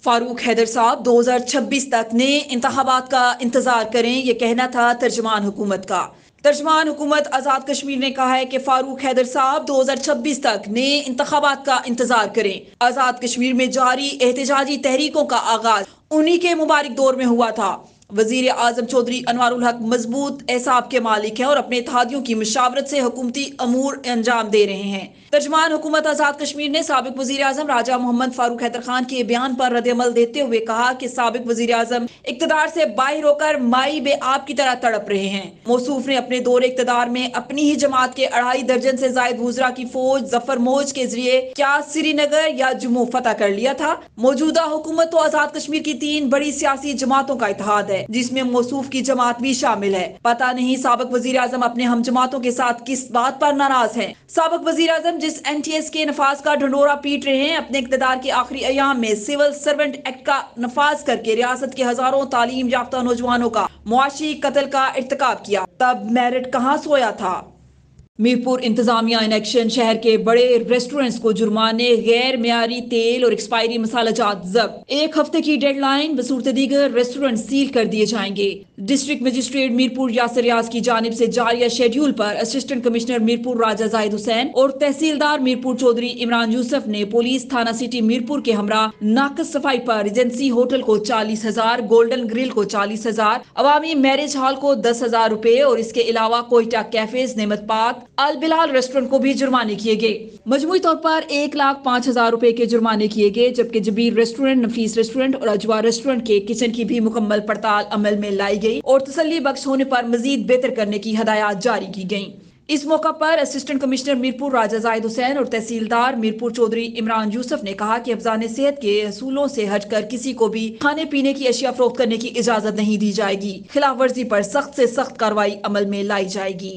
फारूक हैदर साहब 2026 तक ने इंतखाबात का इंतजार करें, ये कहना था तर्जमान हुकूमत का। तर्जमान हुकूमत आज़ाद कश्मीर ने कहा है कि फारूक हैदर साहब 2026 तक ने इंतखाबात का इंतजार करें। आज़ाद कश्मीर में जारी एहतजाजी तहरीकों का आगाज उन्हीं के मुबारक दौर में हुआ था। वजीर आजम चौधरी अनवारुल हक मजबूत एहसाब के मालिक हैं और अपने इत्तेहादियों की मशावरत से हुकूमती अमूर अंजाम दे रहे हैं। तर्जमान हुकूमत आज़ाद कश्मीर ने साबिक वजीर आजम राजा मोहम्मद फारूक हैदर खान के बयान पर रद्द-ए-अमल देते हुए कहा कि साबिक वजीर आजम इक़्तिदार से बाहिर होकर माई बे आप की तरह तड़प रहे हैं। मौसूफ ने अपने दौरे इक़्तिदार में अपनी ही जमात के 2.5 दर्जन से जायद वुज़रा की फौज जफर मोज के जरिए क्या श्रीनगर या जम्मू फतह कर लिया था। मौजूदा हुकूमत तो आज़ाद कश्मीर की 3 बड़ी सियासी जमातों का इत्तेहाद है, जिसमें मौसूफ की जमात भी शामिल है। पता नहीं साबिक वजीर आजम अपने हम जमातों के साथ किस बात पर नाराज हैं। साबिक वजीर आजम जिस NTS के नफाज का ढंढोरा पीट रहे हैं, अपने इक़्तिदार के आखिरी अयाम में सिविल सर्वेंट एक्ट का नफाज करके रियासत के हजारों तालीम याफ्ता नौजवानों का मुआशी कत्ल का इर्तिकाब किया, तब मेरिट कहाँ सोया था। मीरपुर इंतजामिया इन एक्शन, शहर के बड़े रेस्टोरेंट्स को जुर्माने, गैर मियारी तेल और एक्सपायरी मसाला जात जब्त। 1 हफ्ते की डेडलाइन, बसूरत दीगर रेस्टोरेंट सील कर दिए जाएंगे। डिस्ट्रिक्ट मजिस्ट्रेट मीरपुर यासर रियाज की जानिब से जारी शेड्यूल पर असिस्टेंट कमिश्नर मीरपुर राजा जाहिद हुसैन और तहसीलदार मीरपुर चौधरी इमरान यूसुफ ने पुलिस थाना सिटी मीरपुर के हमरा नाकस सफाई पर एजेंसी होटल को 40,000, गोल्डन ग्रिल को 40,000, अवामी मैरिज हॉल को 10,000 रुपए और इसके अलावा कोयटा कैफेज, नेमत पाक, अल बिलाल रेस्टोरेंट को भी जुर्माने किए गए। मजमूई तौर पर 1,05,000 रुपए के जुर्माने किए गए, जबकि जबीर रेस्टोरेंट, नफीस रेस्टोरेंट और अजवा रेस्टोरेंट के किचन की भी मुकम्मल पड़ताल अमल में लाई गई और तसल्ली बख्श होने पर मजीद बेहतर करने की हदायत जारी की गई। इस मौका पर असिस्टेंट कमिश्नर मीरपुर राजा जाहिद हुसैन और तहसीलदार मीरपुर चौधरी इमरान यूसुफ ने कहा कि अफजान सेहत के असूलों से हटकर किसी को भी खाने पीने की अशिया फरोख्त करने की इजाजत नहीं दी जाएगी। खिलाफ वर्जी पर सख्त से सख्त कार्रवाई अमल में लाई जाएगी।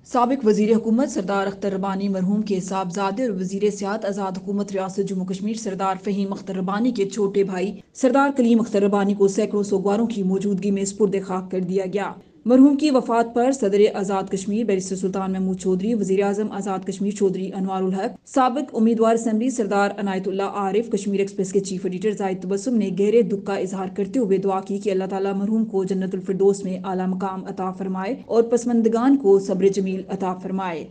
साबिक वजीर हुकूमत सरदार अख्तर रबानी मरहूम के साहबजादे और वजीर सियाहत आज़ाद हुकूमत रियासत जम्मू कश्मीर सरदार फहीम अख्तर रबानी के छोटे भाई सरदार कलीम अख्तर रबानी को सैकड़ों सोगवारों की मौजूदगी में सुपुर्द खाक कर दिया गया। मरहूम की वफात पर सदर आज़ाद कश्मीर बैरिस्टर सुल्तान महमूद चौधरी, वज़ीर आज़म आज़ाद कश्मीर चौधरी अनवारुल हक, साबिक उम्मीदवार असम्बली सरदार अनायतुल्लाह आरिफ, कश्मीर एक्सप्रेस के चीफ एडिटर जाहिद तबस्सुम ने गहरे दुख का इजहार करते हुए दुआ की कि अल्लाह ताला मरहूम को जन्नतुल फिरदौस में आला मकाम अता फरमाए और पसमंदगान को सब्र जमील अता फरमाए।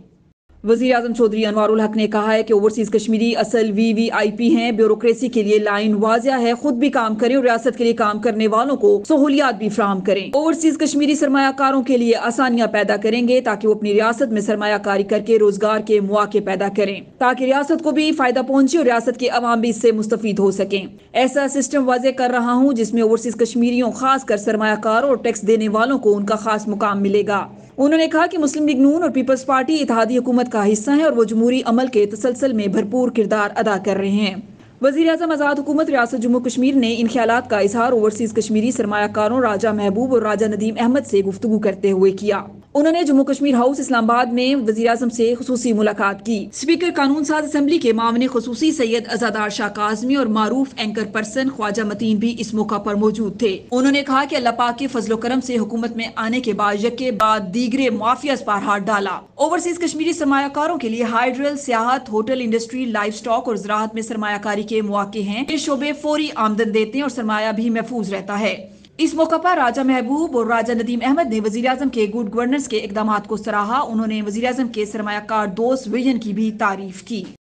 वज़ीर आज़म चौधरी अनवारुल हक ने कहा है कि ओवरसीज कश्मीरी असल VVIP हैं। ब्यूरोक्रेसी के लिए लाइन वाजिया है, खुद भी काम करें और रियासत के लिए काम करने वालों को सहूलियात भी फराहम करें। ओवरसीज कश्मीरी सरमायाकारों के लिए आसानियां पैदा करेंगे ताकि वो अपनी रियासत में सरमायाकारी करके रोजगार के मौके पैदा करें, ताकि रियासत को भी फायदा पहुंचे और रियासत के अवाम भी इससे मुस्तफीद हो सकें। ऐसा सिस्टम वाजे कर रहा हूँ जिसमें ओवरसीज कश्मीरियों, खासकर सरमायाकार और टैक्स देने वालों को उनका खास मुकाम मिलेगा। उन्होंने कहा कि मुस्लिम लीग नून और पीपल्स पार्टी इत्तेहादी हुकूमत का हिस्सा है और वो जमहूरी अमल के तसलसल में भरपूर किरदार अदा कर रहे हैं। वज़ीर आज़म आज़ाद हुकूमत रियासत जम्मू कश्मीर ने इन ख्यालात का इजहार ओवरसीज कश्मीरी सरमायाकारों राजा महबूब और राजा नदीम अहमद से गुफ्तगू करते हुए किया। उन्होंने जम्मू कश्मीर हाउस इस्लामाबाद में वज़ीर आज़म से खुसूसी मुलाकात की। स्पीकर कानून साज असम्बली के मामले खुसूसी सैयद अज़ादार शाह काज़मी और मारूफ एंकर पर्सन ख्वाजा मतीन भी इस मौका पर मौजूद थे। उन्होंने कहा कि अल्लाह पाक के फजलो करम से हुकूमत में आने के बाद यके बाद दीगरे माफियाज पर हाथ डाला। ओवरसीज कश्मीरी सरमायाकारों के लिए हाइड्रल, सियाहत, होटल इंडस्ट्री, लाइफ स्टॉक और ज़राअत में सरमायाकारी के मौके हैं। ये शोबे फौरी आमदन देते हैं और सरमाया भी महफूज रहता है। इस मौका पर राजा महबूब और राजा नदीम अहमद ने वज़ीर आज़म के गुड गवर्नेंस के इकदामात को सराहा। उन्होंने वज़ीर आज़म के सरमायाकार दोस्त विजन की भी तारीफ की।